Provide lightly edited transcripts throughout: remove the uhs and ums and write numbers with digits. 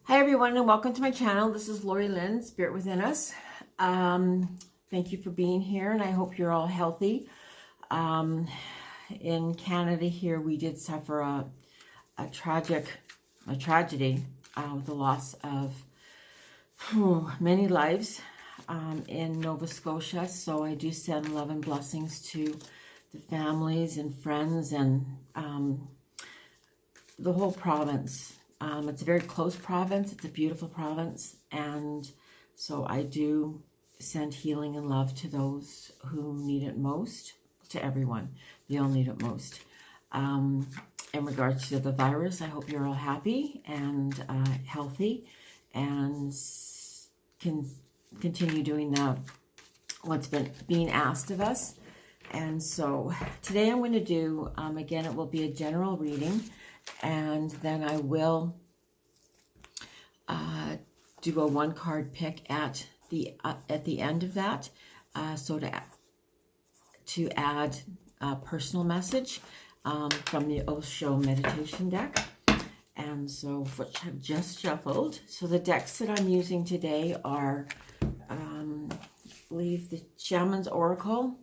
Hi everyone, and welcome to my channel. This is Lori-Lynn, Spirit Within Us. Thank you for being here, and I hope you're all healthy. In Canada here, we did suffer a tragedy with the loss of many lives in Nova Scotia. So I do send love and blessings to the families and friends and the whole province. It's a very close province. It's a beautiful province. And so I do send healing and love to those who need it most, to everyone. They all need it most. In regards to the virus, I hope you're all happy and healthy and can continue doing what's been being asked of us. And so today I'm going to do, again, it will be a general reading. And then I will do a one-card pick at the end of that, so to add a personal message from the Osho meditation deck. And so, which I've just shuffled. So the decks that I'm using today are, I believe, the Shaman's Oracle,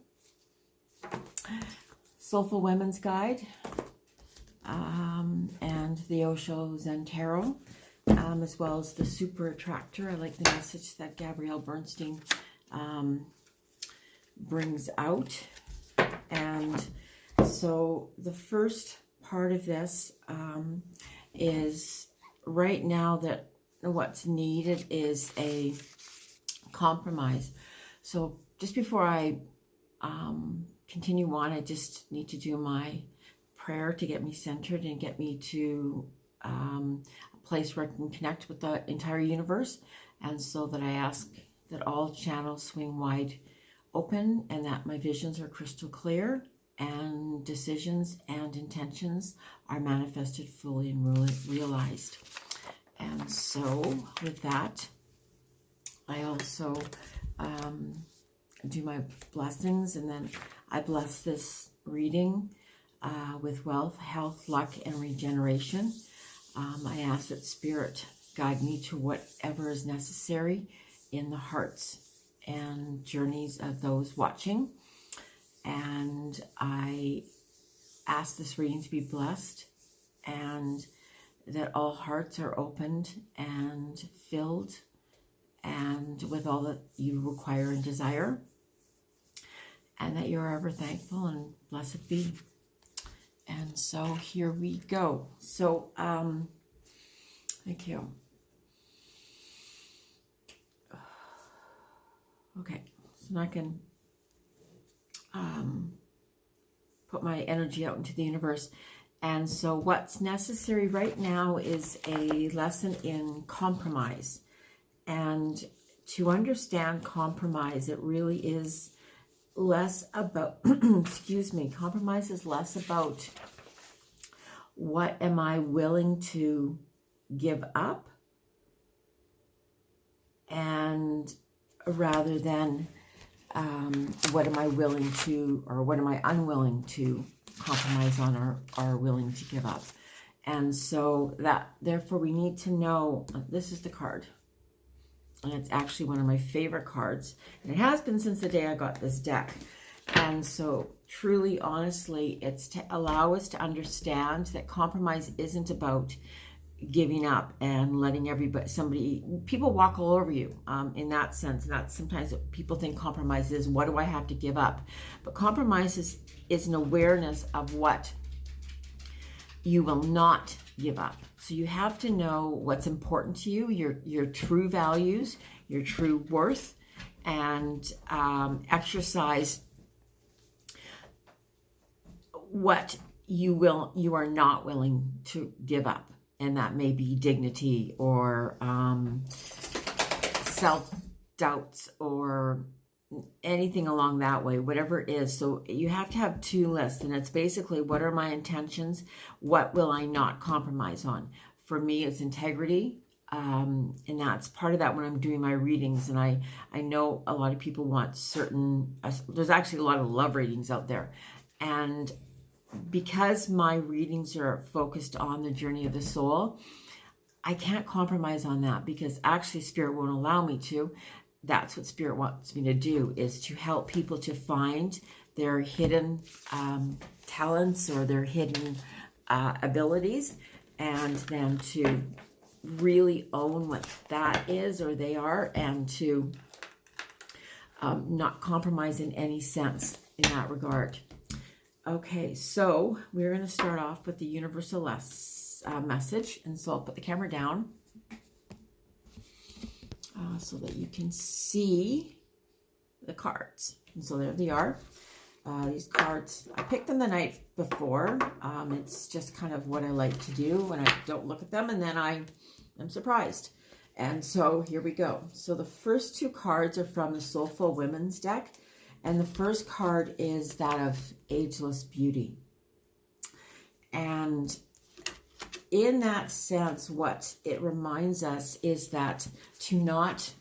Soulful Women's Guide, and the Osho Zen Tarot, as well as the Super Attractor. I like the message that Gabrielle Bernstein brings out. And so the first part of this is right now that what's needed is a compromise. So just before I continue on, I just need to do my prayer to get me centered and get me to a place where I can connect with the entire universe. And so that I ask that all channels swing wide open and that my visions are crystal clear and decisions and intentions are manifested fully and realized. And so with that, I also do my blessings, and then I bless this reading with wealth, health, luck, and regeneration. I ask that Spirit guide me to whatever is necessary in the hearts and journeys of those watching. And I ask this reading to be blessed and that all hearts are opened and filled and with all that you require and desire, and that you're ever thankful and blessed be. And so here we go. So, thank you. Okay, so now I can put my energy out into the universe. And so what's necessary right now is a lesson in compromise. And to understand compromise, it really is less about, excuse me, compromise is less about what am I willing to give up, and rather than what am I willing to, or what am I unwilling to compromise on or willing to give up. And so that, therefore, we need to know, this is the card. And it's actually one of my favorite cards. And it has been since the day I got this deck. And so truly, honestly, it's to allow us to understand that compromise isn't about giving up and letting people walk all over you in that sense. And that's sometimes what people think compromise is. What do I have to give up? But compromise is an awareness of what you will not give up. So you have to know what's important to you, your true values, your true worth, and exercise what you are not willing to give up. And that may be dignity or self-doubts or anything along that way, whatever it is. So you have to have two lists, and it's basically, what are my intentions? What will I not compromise on? For me, it's integrity. And that's part of that when I'm doing my readings. And I know a lot of people want there's actually a lot of love readings out there. And because my readings are focused on the journey of the soul, I can't compromise on that, because actually Spirit won't allow me to. That's what Spirit wants me to do, is to help people to find their hidden talents or their hidden abilities, and then to really own what that is or they are, and to not compromise in any sense in that regard. Okay, so we're going to start off with the universal message, and so I'll put the camera down so that you can see the cards. And so there they are. These cards, I picked them the night before. It's just kind of what I like to do when I don't look at them, and then I am surprised. And so here we go. So the first two cards are from the Soulful Women's deck, and the first card is that of Ageless Beauty. And in that sense, what it reminds us is that to not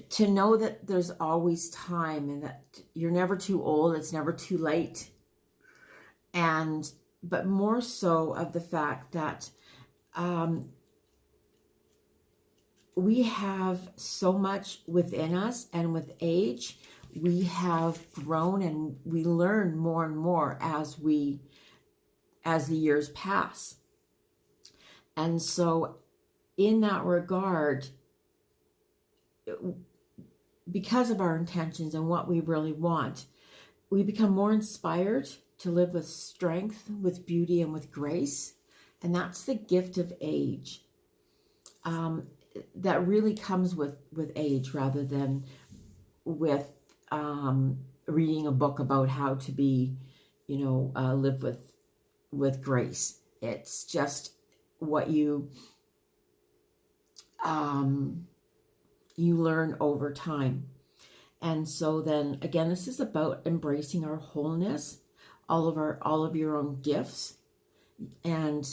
to know that there's always time, and that you're never too old, it's never too late. But more so of the fact that we have so much within us, and with age, we have grown and we learn more and more as the years pass. And so in that regard, because of our intentions and what we really want, we become more inspired to live with strength, with beauty, and with grace. And that's the gift of age. That really comes with age, rather than with reading a book about how to be, live with grace. It's just what you learn over time. And so then again, this is about embracing our wholeness, all of your own gifts, and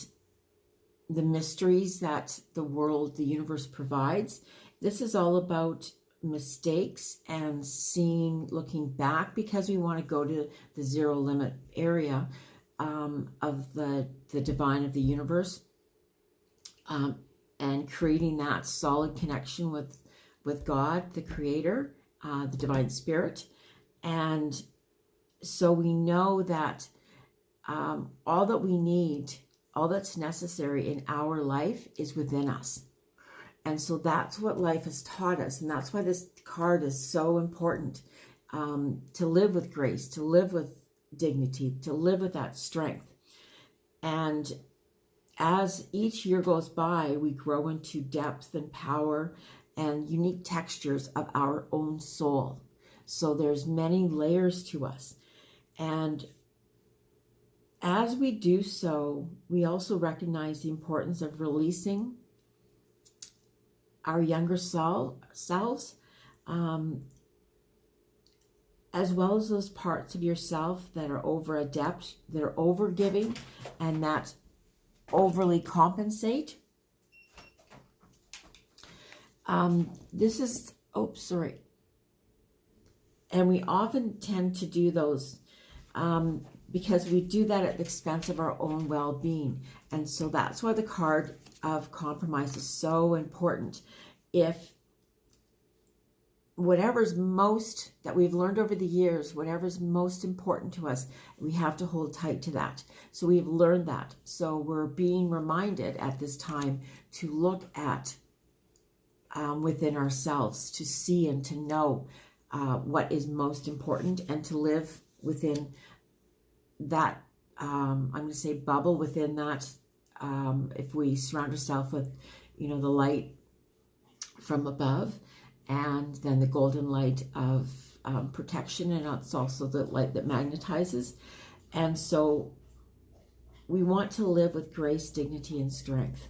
the mysteries that the world, the universe provides. This is all about mistakes and looking back, because we want to go to the zero limit area of the divine, of the universe, and creating that solid connection with God, the Creator, the Divine Spirit. And so we know that all that we need, all that's necessary in our life is within us. And so that's what life has taught us. And that's why this card is so important, to live with grace, to live with dignity, to live with that strength. And as each year goes by, we grow into depth and power and unique textures of our own soul. So there's many layers to us. And as we do so, we also recognize the importance of releasing our younger selves, as well as those parts of yourself that are over adept, that are over giving, and that overly compensate. This is, and we often tend to do those because we do that at the expense of our own well-being. And so that's why the card of compromise is so important. If whatever's most, that we've learned over the years, whatever's most important to us, we have to hold tight to that. So we've learned that. So we're being reminded at this time to look at within ourselves, to see and to know what is most important, and to live within that, I'm going to say bubble, within that, if we surround ourselves with, the light from above, and then the golden light of protection, and it's also the light that magnetizes. And so we want to live with grace, dignity, and strength,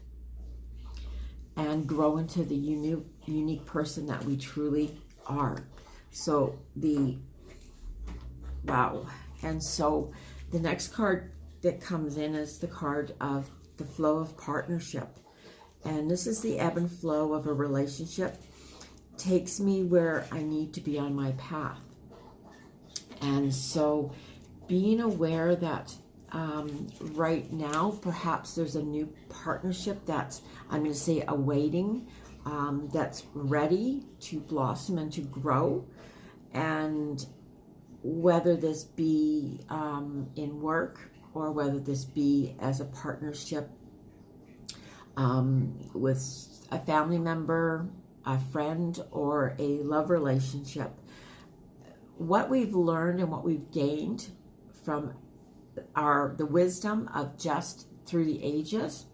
and grow into the unique person that we truly are. So and so the next card that comes in is the card of the flow of partnership. And this is the ebb and flow of a relationship. Takes me where I need to be on my path. And so being aware that right now, perhaps there's a new partnership that's, I'm going to say, awaiting, that's ready to blossom and to grow. And whether this be in work, or whether this be as a partnership with a family member, a friend, or a love relationship, what we've learned and what we've gained from the wisdom of just through the ages,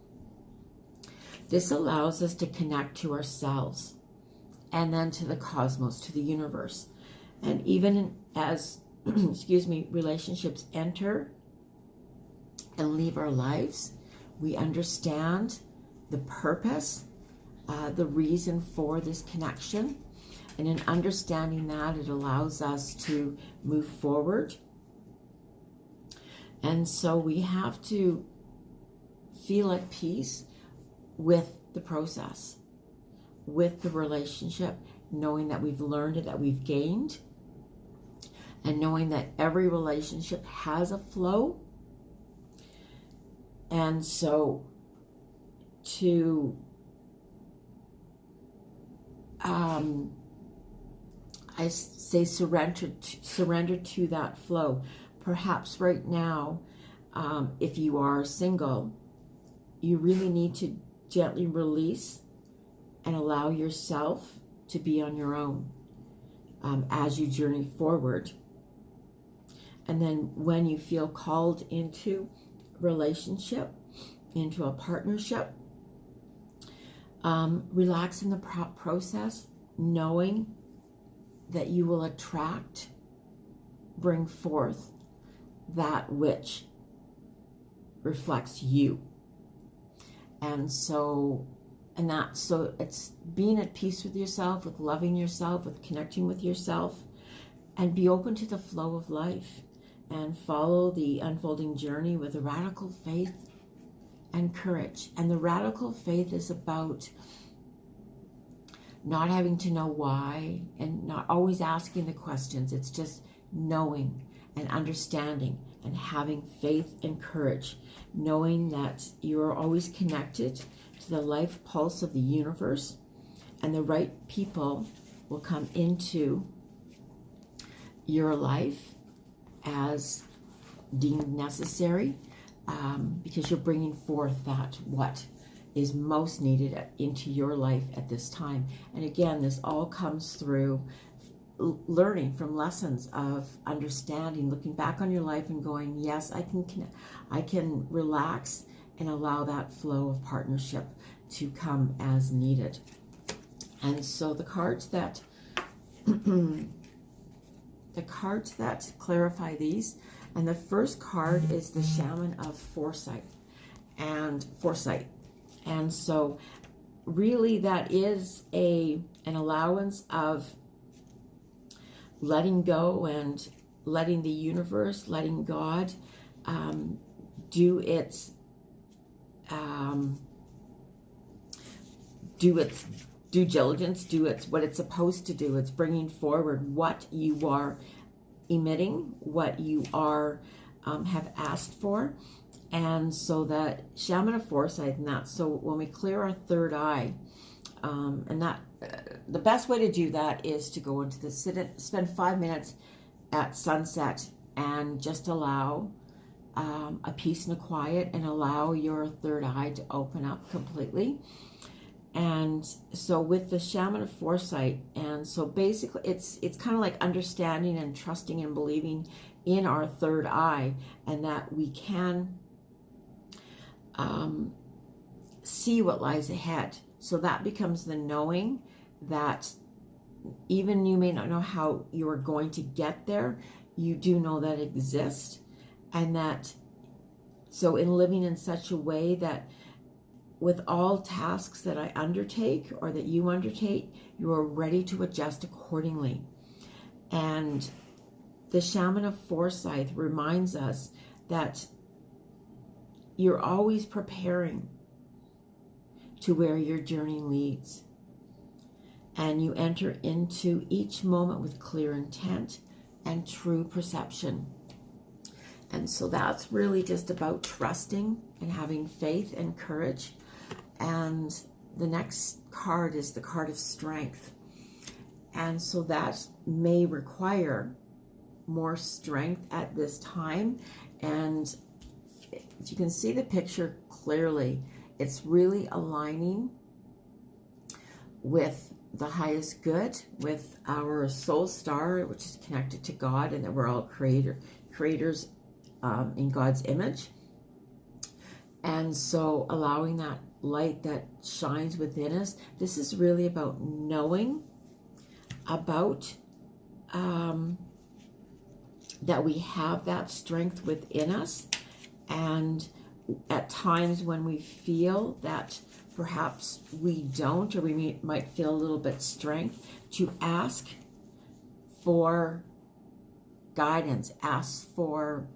this allows us to connect to ourselves and then to the cosmos, to the universe. And even as excuse me, relationships enter and leave our lives, we understand the purpose, the reason for this connection. And in understanding that, it allows us to move forward. And so we have to feel at peace with the process, with the relationship, knowing that we've learned it, that we've gained, and knowing that every relationship has a flow. And so to I say surrender to that flow. Perhaps right now, if you are single, you really need to gently release and allow yourself to be on your own as you journey forward. And then when you feel called into relationship, into a partnership, relax in the process, knowing that you will attract, bring forth that which reflects you. And so it's being at peace with yourself, with loving yourself, with connecting with yourself, and be open to the flow of life and follow the unfolding journey with a radical faith and courage. And the radical faith is about not having to know why and not always asking the questions. It's just knowing and understanding and having faith and courage, knowing that you are always connected to the life pulse of the universe, and the right people will come into your life as deemed necessary, because you're bringing forth that what is most needed into your life at this time. And again, this all comes through learning from lessons of understanding, looking back on your life and going, yes, I can relax and allow that flow of partnership to come as needed. And so the cards that clarify these, and the first card is the Shaman of Foresight. And so really that is an allowance of letting go and letting the universe, letting God do its due diligence, do what it's supposed to do. It's bringing forward what you are emitting, what you are have asked for. And so that Shaman of Foresight, and that, so when we clear our third eye, and that the best way to do that is to go into spend 5 minutes at sunset and just allow a peace and a quiet, and allow your third eye to open up completely. And so with the Shaman of Foresight, and so basically it's kind of like understanding and trusting and believing in our third eye, and that we can see what lies ahead. So that becomes the knowing that even you may not know how you are going to get there, you do know that it exists. And that, so in living in such a way that with all tasks that I undertake or that you undertake, you are ready to adjust accordingly. And the Shaman of Foresight reminds us that you're always preparing to where your journey leads. And you enter into each moment with clear intent and true perception. And so that's really just about trusting and having faith and courage. And the next card is the card of strength. And so that may require more strength at this time. And if you can see the picture clearly, it's really aligning with the highest good, with our soul star, which is connected to God, and that we're all creators in God's image. And so allowing that light that shines within us, this is really about knowing about that we have that strength within us. And at times when we feel that perhaps we don't, or we might feel a little bit strength, to ask for guidance, ask for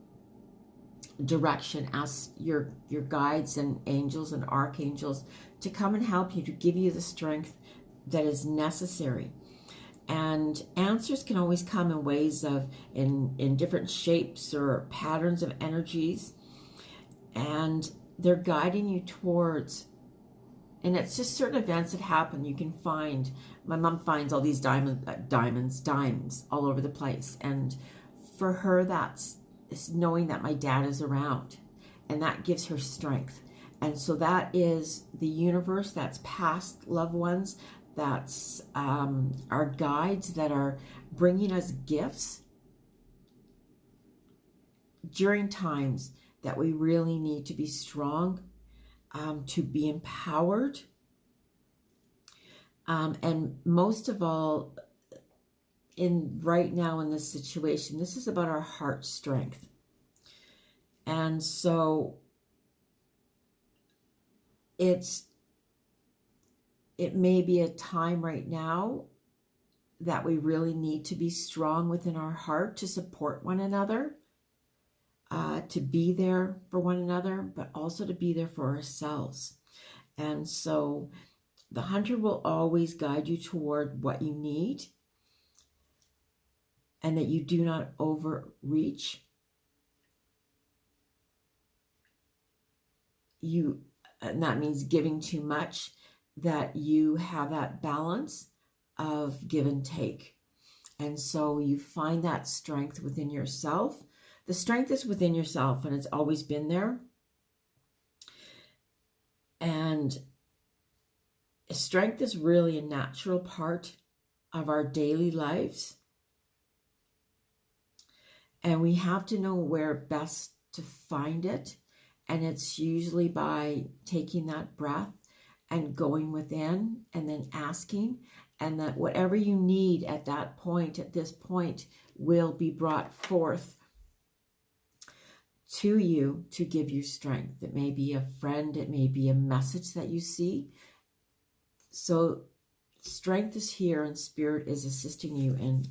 direction, ask your guides and angels and archangels to come and help you, to give you the strength that is necessary. And answers can always come in ways of in different shapes or patterns of energies, and they're guiding you towards, and it's just certain events that happen. You can find, my mom finds all these dimes all over the place, and for her that's knowing that my dad is around, and that gives her strength. And so that is the universe, that's past loved ones, that's our guides that are bringing us gifts during times that we really need to be strong, to be empowered, and most of all, right now in this situation, this is about our heart strength. And so it may be a time right now that we really need to be strong within our heart to support one another, to be there for one another, but also to be there for ourselves. And so the hunter will always guide you toward what you need, and that you do not overreach. And that means giving too much, that you have that balance of give and take. And so you find that strength within yourself. The strength is within yourself, and it's always been there. And strength is really a natural part of our daily lives. And we have to know where best to find it. And it's usually by taking that breath and going within, and then asking, and that whatever you need at that point, at this point, will be brought forth to you to give you strength. It may be a friend, it may be a message that you see. So strength is here, and Spirit is assisting you in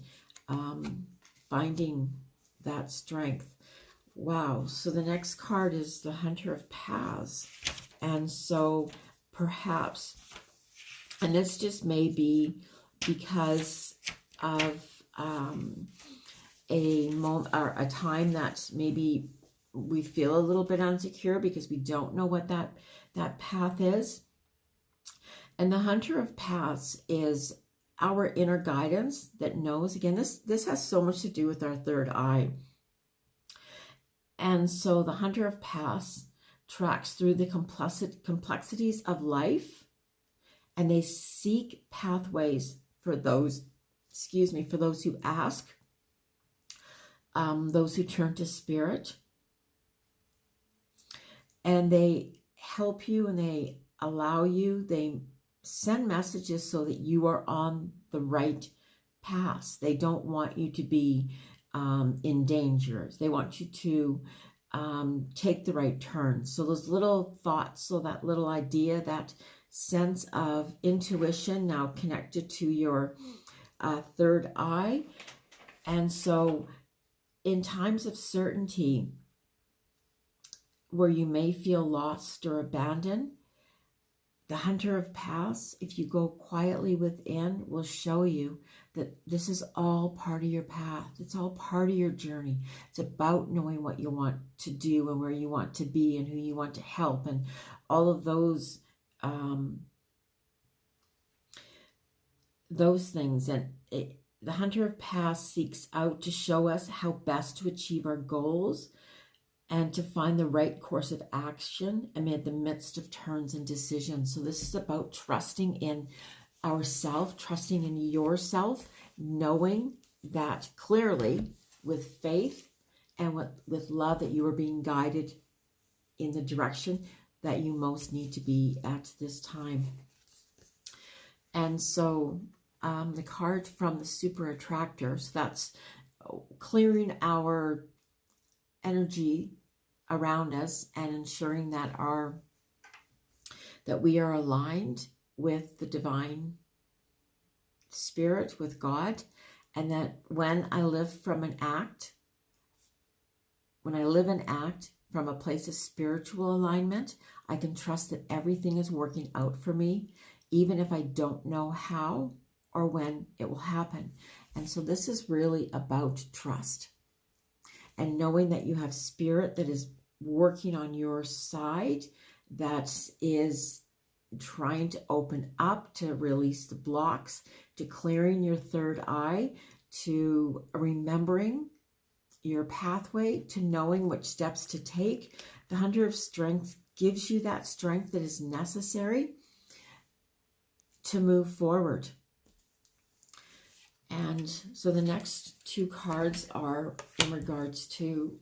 finding that strength. Wow. So the next card is the Hunter of Paths. And so perhaps, and this just may be because of a moment or a time that maybe we feel a little bit insecure because we don't know what that path is. And the Hunter of Paths is our inner guidance that knows. Again, this has so much to do with our third eye. And so the Hunter of Paths tracks through the complexities of life, and they seek pathways for those, for those who ask, those who turn to Spirit. And they help you, and they allow you, they send messages so that you are on the right path. They don't want you to be in danger. They want you to take the right turns. So those little thoughts, so that little idea, that sense of intuition now connected to your third eye. And so in times of certainty where you may feel lost or abandoned, The hunter of paths, if you go quietly within, will show you that this is all part of your path. It's all part of your journey. It's about knowing what you want to do and where you want to be and who you want to help and all of those things. And the hunter of paths seeks out to show us how best to achieve our goals and to find the right course of action amid the midst of turns and decisions. So this is about trusting in ourself, trusting in yourself, knowing that clearly with faith and with love that you are being guided in the direction that you most need to be at this time. And so the card from the super attractor, so that's clearing our energy around us and ensuring that we are aligned with the divine spirit, with God, and that when I live and act from a place of spiritual alignment, I can trust that everything is working out for me, even if I don't know how or when it will happen. And so this is really about trust and knowing that you have spirit that is working on your side, that is trying to open up, to release the blocks, to clearing your third eye, to remembering your pathway, to knowing which steps to take. The hunter of strength gives you that strength that is necessary to move forward. And so the next two cards are in regards to,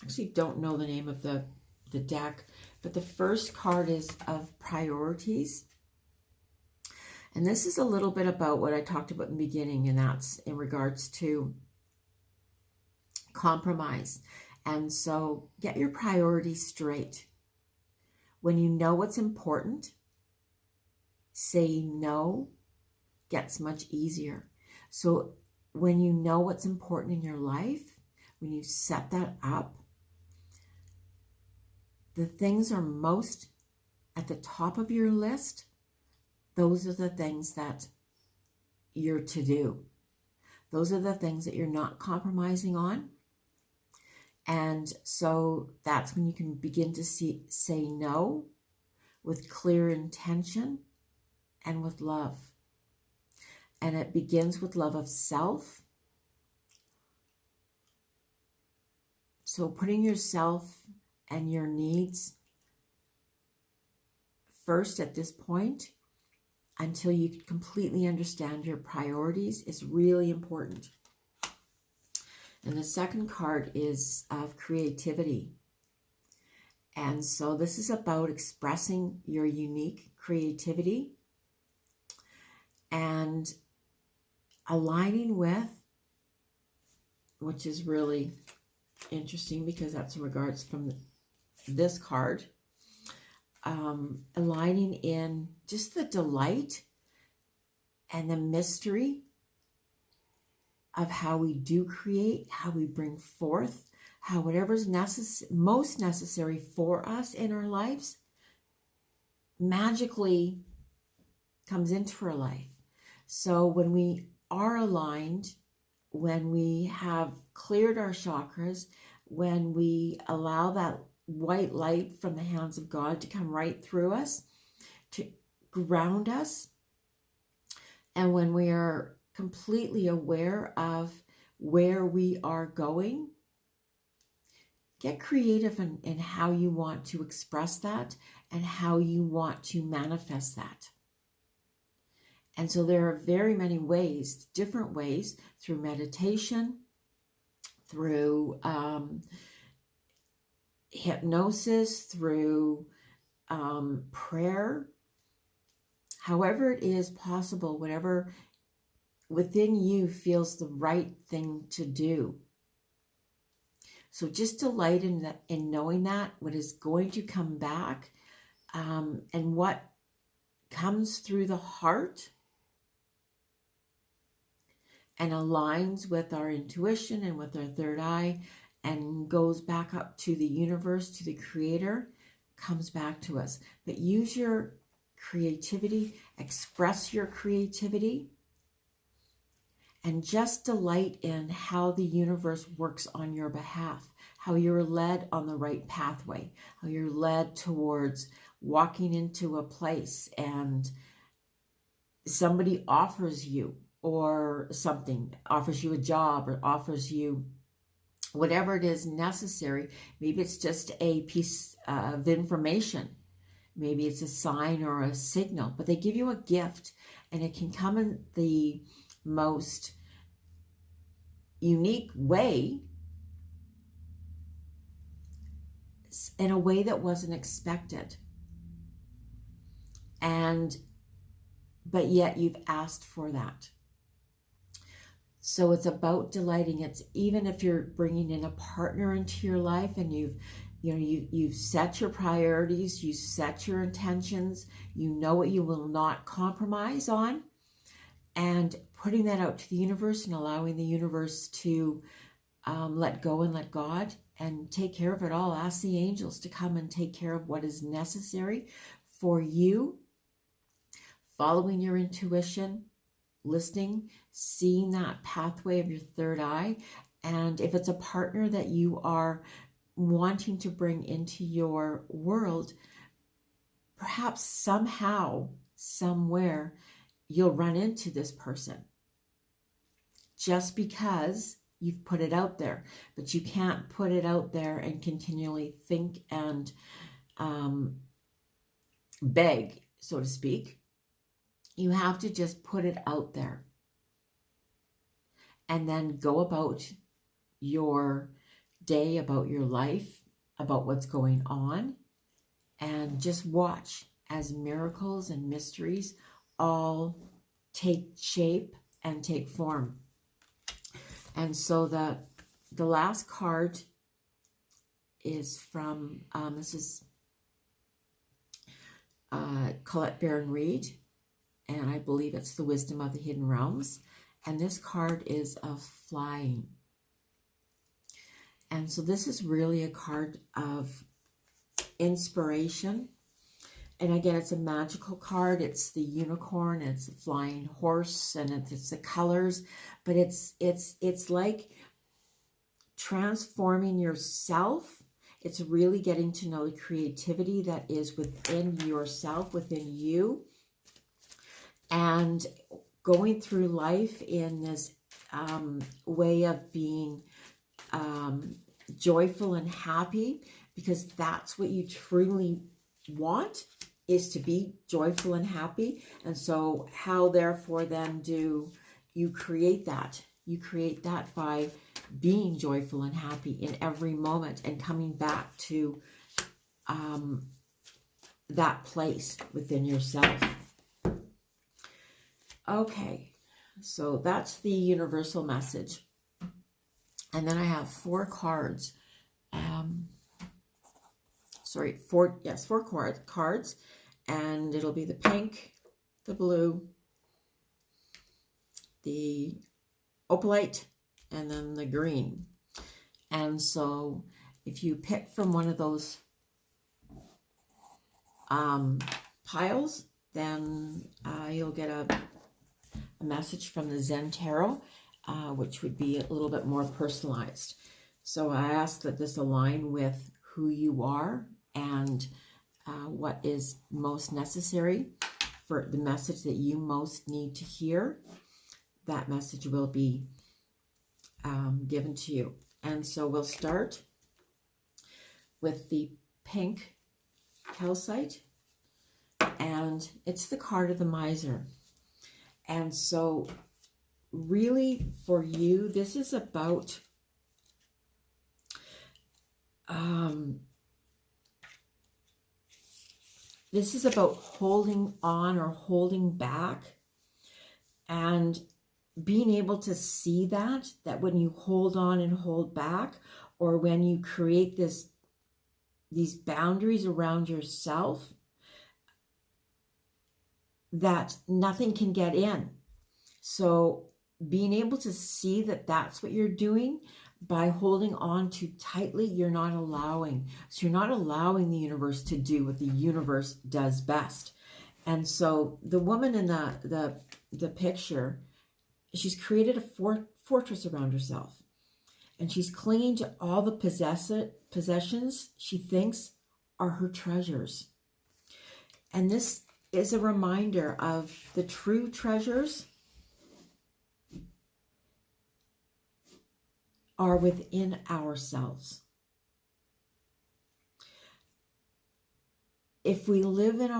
actually don't know the name of the deck, but the first card is of priorities. And this is a little bit about what I talked about in the beginning, and that's in regards to compromise. And so get your priorities straight. When you know what's important, saying no gets much easier. So when you know what's important in your life, when you set that up, the things are most at the top of your list. Those are the things that you're to do. Those are the things that you're not compromising on. And so that's when you can begin to say no with clear intention and with love. And it begins with love of self. So putting yourself and your needs first at this point, until you completely understand your priorities, is really important. And the second card is of creativity. And so this is about expressing your unique creativity and aligning with, which is really interesting because that's in regards from this card, aligning in just the delight and the mystery of how we do create, how we bring forth, how whatever's most necessary for us in our lives magically comes into our life. So when we are aligned, when we have cleared our chakras, when we allow that white light from the hands of God to come right through us, to ground us, and when we are completely aware of where we are going, get creative in how you want to express that and how you want to manifest that. And so there are very many ways, different ways, through meditation, through hypnosis, through prayer, however it is possible, whatever within you feels the right thing to do. So just delight in that, in knowing that what is going to come back, and what comes through the heart and aligns with our intuition and with our third eye and goes back up to the universe, to the creator, comes back to us. But use your creativity, express your creativity, and just delight in how the universe works on your behalf, how you're led on the right pathway, how you're led towards walking into a place and somebody offers you or something, offers you a job or offers you whatever it is necessary. Maybe it's just a piece of information. Maybe it's a sign or a signal, but they give you a gift, and it can come in the most unique way, in a way that wasn't expected. But yet you've asked for that. So it's about delighting. It's even if you're bringing in a partner into your life and you've set your priorities, you set your intentions, you know what you will not compromise on, and putting that out to the universe and allowing the universe to let go and let God and take care of it all. Ask the angels to come and take care of what is necessary for you, following your intuition, listening, seeing that pathway of your third eye. And if it's a partner that you are wanting to bring into your world, perhaps somehow, somewhere, you'll run into this person just because you've put it out there. But you can't put it out there and continually think and beg, so to speak. You have to just put it out there and then go about your day, about your life, about what's going on, and just watch as miracles and mysteries all take shape and take form. And so the last card is from, this is Colette Baron-Reid, and I believe it's the Wisdom of the Hidden Realms. And this card is of flying. And so this is really a card of inspiration. And again, it's a magical card. It's the unicorn, it's a flying horse, and it's the colors. But it's like transforming yourself. It's really getting to know the creativity that is within yourself, within you, and going through life in this way of being joyful and happy, because that's what you truly want, is to be joyful and happy. And so how therefore then do you create that? You create that by being joyful and happy in every moment and coming back to that place within yourself. Okay, so that's the universal message. And then I have 4 cards. Four cards. And it'll be the pink, the blue, the opalite, and then the green. And so if you pick from one of those piles, then you'll get a message from the Zen Tarot, which would be a little bit more personalized. So I ask that this align with who you are and what is most necessary for the message that you most need to hear. That message will be given to you. And so we'll start with the pink calcite, and it's the card of the miser. And so really for you, this is about holding on or holding back, and being able to see that when you hold on and hold back, or when you create these boundaries around yourself, that nothing can get in. So being able to see that that's what you're doing, by holding on too tightly, you're not allowing. So you're not allowing the universe to do what the universe does best. And so the woman in the picture, she's created a fortress around herself. And she's clinging to all the possessions she thinks are her treasures. And this is a reminder of the true treasures are within ourselves. If we live in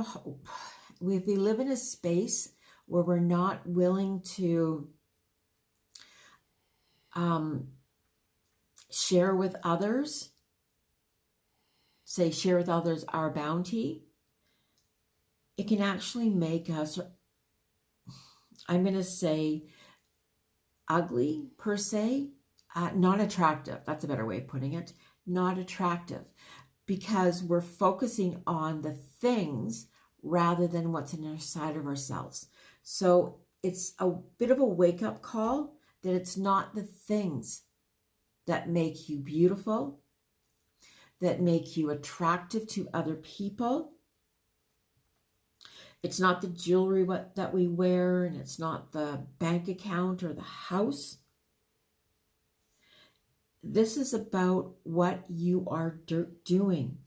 a space where we're not willing to share with others, share with others our bounty, it can actually make us, I'm going to say, ugly per se, not attractive. That's a better way of putting it. Not attractive, because we're focusing on the things rather than what's inside of ourselves. So it's a bit of a wake-up call that it's not the things that make you beautiful, that make you attractive to other people. It's not the jewelry that we wear, and it's not the bank account or the house. This is about what you are doing.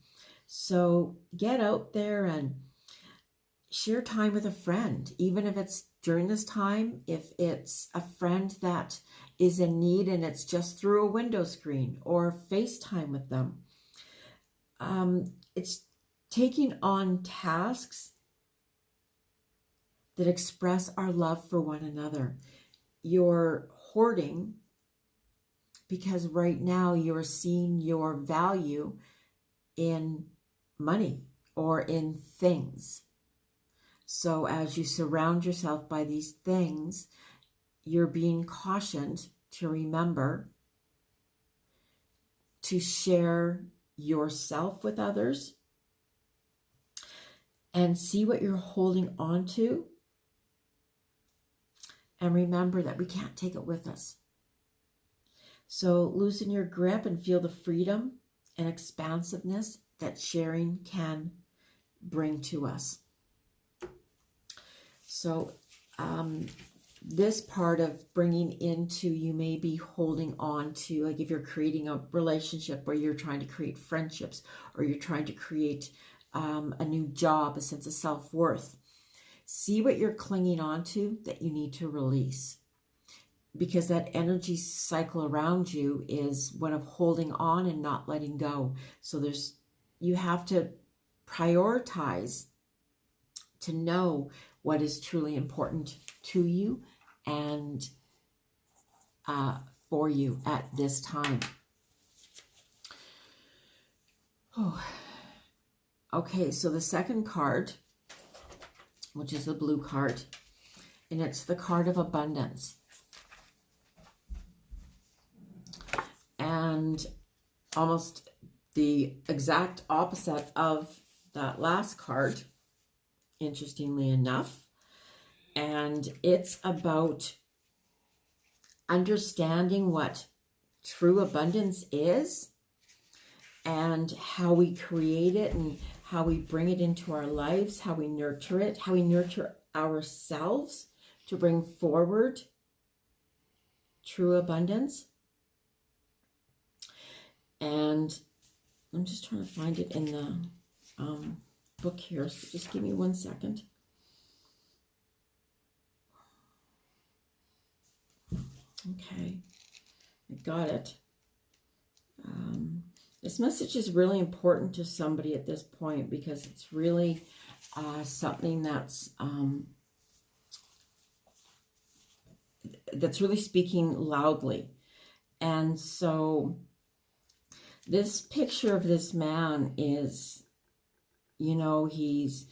So get out there and share time with a friend, even if it's during this time, if it's a friend that is in need and it's just through a window screen, or FaceTime with them. It's taking on tasks that express our love for one another. You're hoarding because right now you're seeing your value in money or in things. So as you surround yourself by these things, you're being cautioned to remember to share yourself with others and see what you're holding on to. And remember that we can't take it with us. So loosen your grip and feel the freedom and expansiveness that sharing can bring to us. So this part of bringing into, you may be holding on to, like if you're creating a relationship where you're trying to create friendships, or you're trying to create a new job, a sense of self-worth. See what you're clinging on to that you need to release. Because that energy cycle around you is one of holding on and not letting go. So you have to prioritize to know what is truly important to you and for you at this time. Oh, okay, so the second card, which is the blue card, and it's the card of abundance. And almost the exact opposite of that last card, interestingly enough. And it's about understanding what true abundance is and how we create it and how we bring it into our lives, how we nurture it, how we nurture ourselves to bring forward true abundance. And I'm just trying to find it in the book here, so just give me 1 second. Okay, I got it. This message is really important to somebody at this point because it's really something that's really speaking loudly. And so this picture of this man is, you know, he's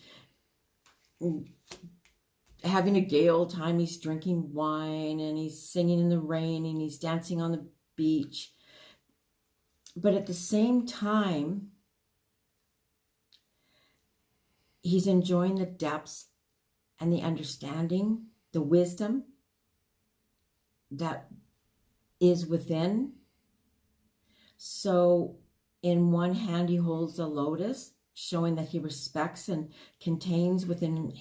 having a gay old time. He's drinking wine and he's singing in the rain and he's dancing on the beach. But at the same time, he's enjoying the depths and the understanding, the wisdom that is within So in one hand, he holds a lotus, showing that he respects and contains within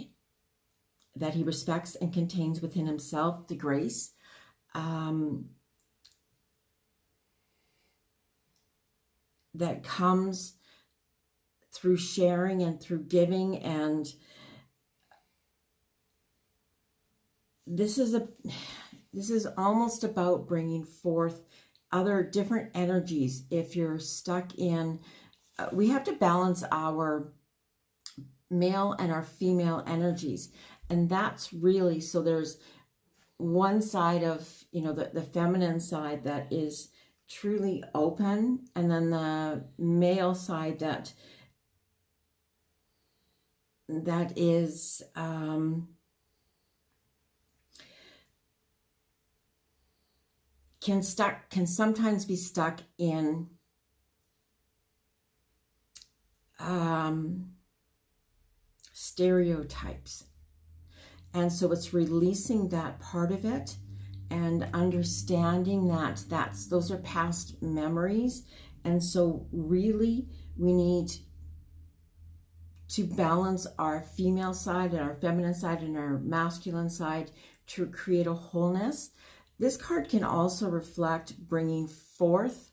himself the grace. That comes through sharing and through giving. And this is almost about bringing forth other different energies. If you're stuck in, we have to balance our male and our female energies. And that's really, so there's one side of, the feminine side that is truly open, and then the male side that is can sometimes be stuck in stereotypes. And so it's releasing that part of it and understanding that those are past memories. And so really we need to balance our female side and our feminine side and our masculine side to create a wholeness. This card can also reflect bringing forth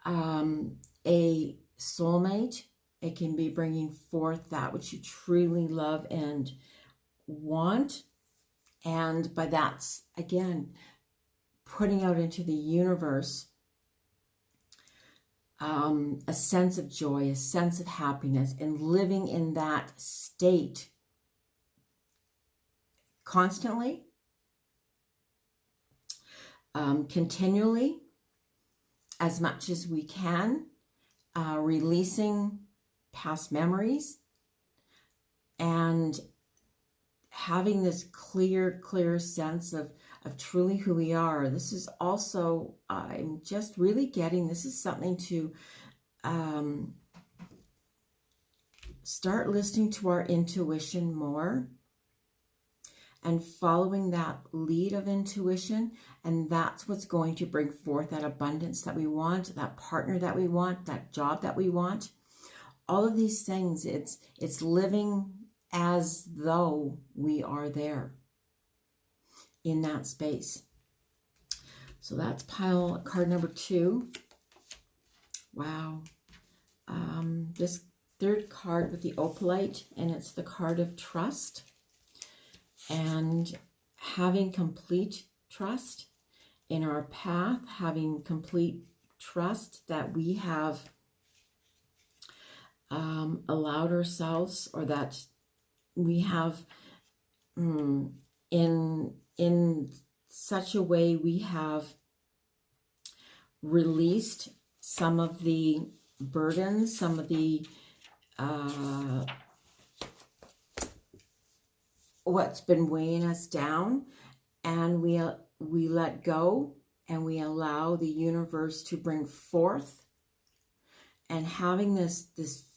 a soulmate. It can be bringing forth that which you truly love and want. And by that's, again, putting out into the universe a sense of joy, a sense of happiness, and living in that state constantly, continually, as much as we can, releasing past memories and having this clear sense of truly who we are. This is also, I'm just really getting, this is something to start listening to our intuition more and following that lead of intuition. And that's what's going to bring forth that abundance that we want, that partner that we want, that job that we want. All of these things, it's living as though we are there in that space. So that's card number 2. Wow. This third card with the opalite, and it's the card of trust and having complete trust in our path, having complete trust that we have allowed ourselves, or that we have in such a way we have released some of the burdens, some of the what's been weighing us down, and we let go and we allow the universe to bring forth, and having this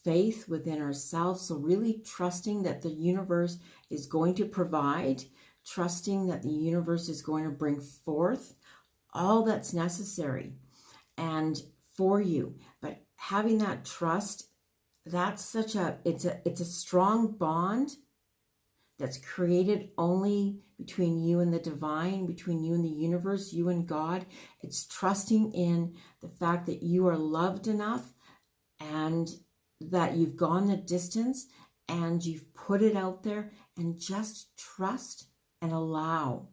faith within ourselves. So really trusting that the universe is going to provide, trusting that the universe is going to bring forth all that's necessary and for you. But having that trust, that's it's a strong bond that's created only between you and the divine, between you and the universe, you and God. It's trusting in the fact that you are loved enough and that you've gone the distance and you've put it out there, and just trust and allow.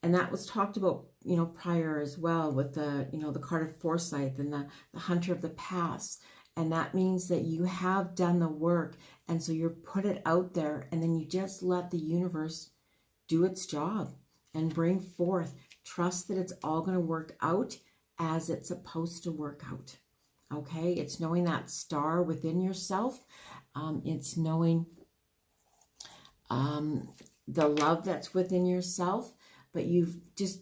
And that was talked about, prior as well with the, the card of foresight and the hunter of the past. And that means that you have done the work. And so you're put it out there, and then you just let the universe do its job and bring forth. Trust that it's all going to work out as it's supposed to work out. Okay? It's knowing that star within yourself. It's knowing the love that's within yourself, but you've just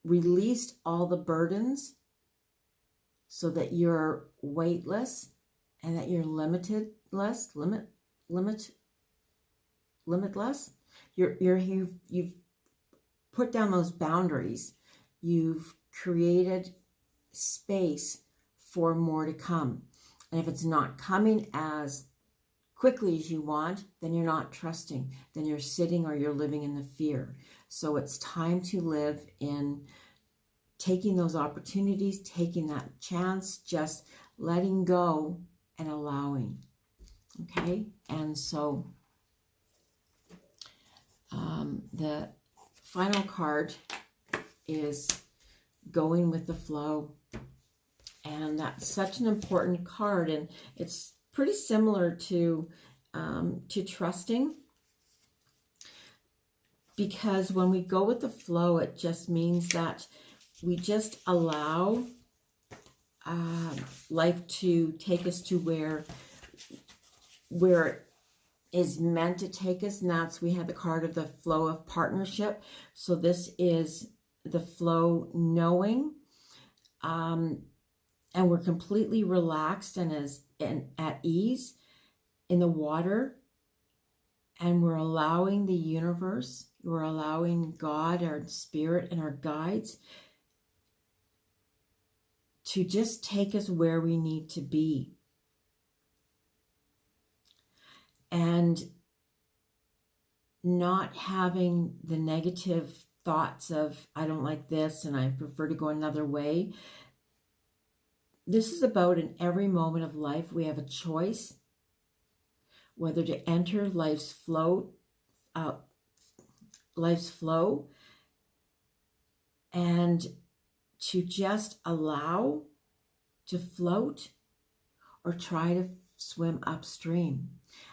released all the burdens so that you're weightless and that you're limitless. You've put down those boundaries. You've created space for more to come. And if it's not coming as quickly as you want, then you're not trusting. Then you're sitting or you're living in the fear. So it's time to live in taking those opportunities, taking that chance, just letting go and allowing. Okay? And so the final card is going with the flow. And that's such an important card, and it's pretty similar to trusting, because when we go with the flow, it just means that we just allow life to take us to where it is meant to take us, and that's, we have the card of the flow of partnership. So this is the flow knowing, and we're completely relaxed and at ease in the water, and we're allowing the universe, we're allowing God, our spirit, and our guides to just take us where we need to be. And not having the negative thoughts of, I don't like this and I prefer to go another way. This is about, in every moment of life, we have a choice whether to enter life's flow, and to just allow to float, or try to swim upstream.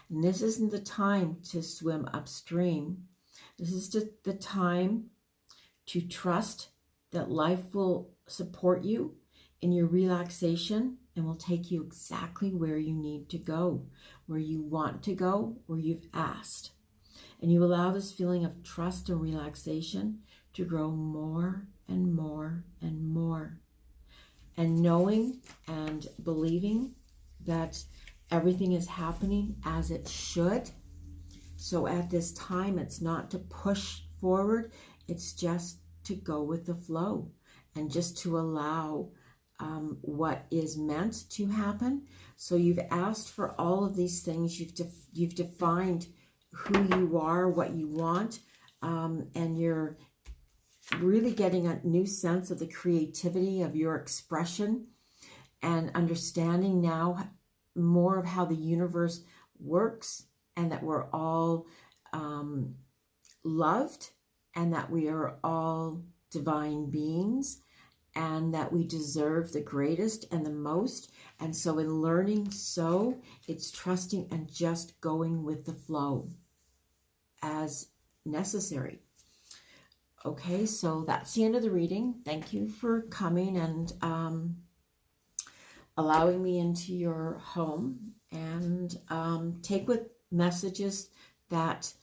And this isn't the time to swim upstream. This is the time to trust that life will support you in your relaxation and will take you exactly where you need to go, where you want to go, where you've asked. And you allow this feeling of trust and relaxation to grow more and more and more. And knowing and believing that everything is happening as it should. So at this time, it's not to push forward, it's just to go with the flow and just to allow what is meant to happen. So you've asked for all of these things, you've defined who you are, what you want, and you're really getting a new sense of the creativity of your expression, and understanding now more of how the universe works, and that we're all loved, and that we are all divine beings, and that we deserve the greatest and the most. And so in learning, so it's trusting and just going with the flow as necessary. Okay, so that's the end of the reading. Thank you for coming and allowing me into your home, and take with messages that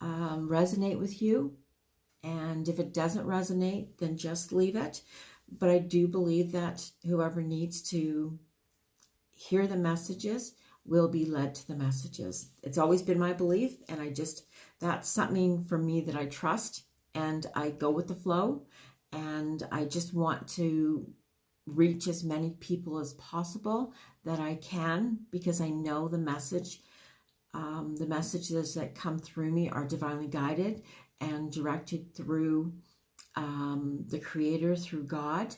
resonate with you. And if it doesn't resonate, then just leave it. But I do believe that whoever needs to hear the messages will be led to the messages. It's always been my belief, and that's something for me that I trust, and I go with the flow, and I just want to reach as many people as possible that I can, because I know the messages that come through me are divinely guided and directed through the Creator, through God,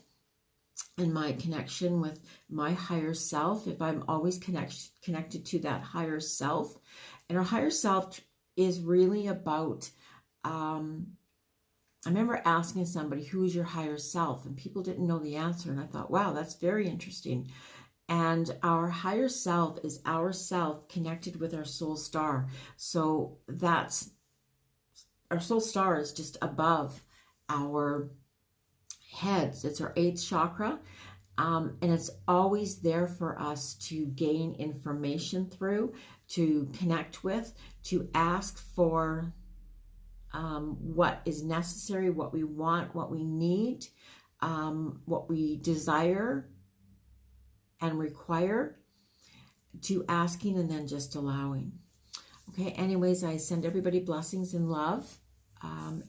and my connection with my higher self. If I'm always connected to that higher self, and our higher self is really about, I remember asking somebody, who is your higher self? And people didn't know the answer. And I thought, wow, that's very interesting. And our higher self is our self connected with our soul star. So that's, our soul star is just above our heads. It's our 8th chakra. And it's always there for us to gain information through, to connect with, to ask for what is necessary, what we want, what we need, what we desire and require, to asking and then just allowing. Okay, anyways, I send everybody blessings and love,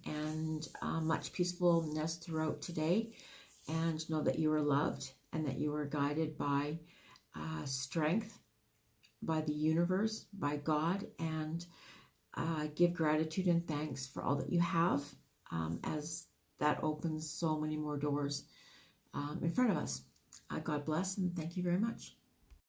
and much peacefulness throughout today. and know that you are loved and that you are guided by strength, by the universe, by God, and give gratitude and thanks for all that you have, as that opens so many more doors in front of us. God bless, and thank you very much.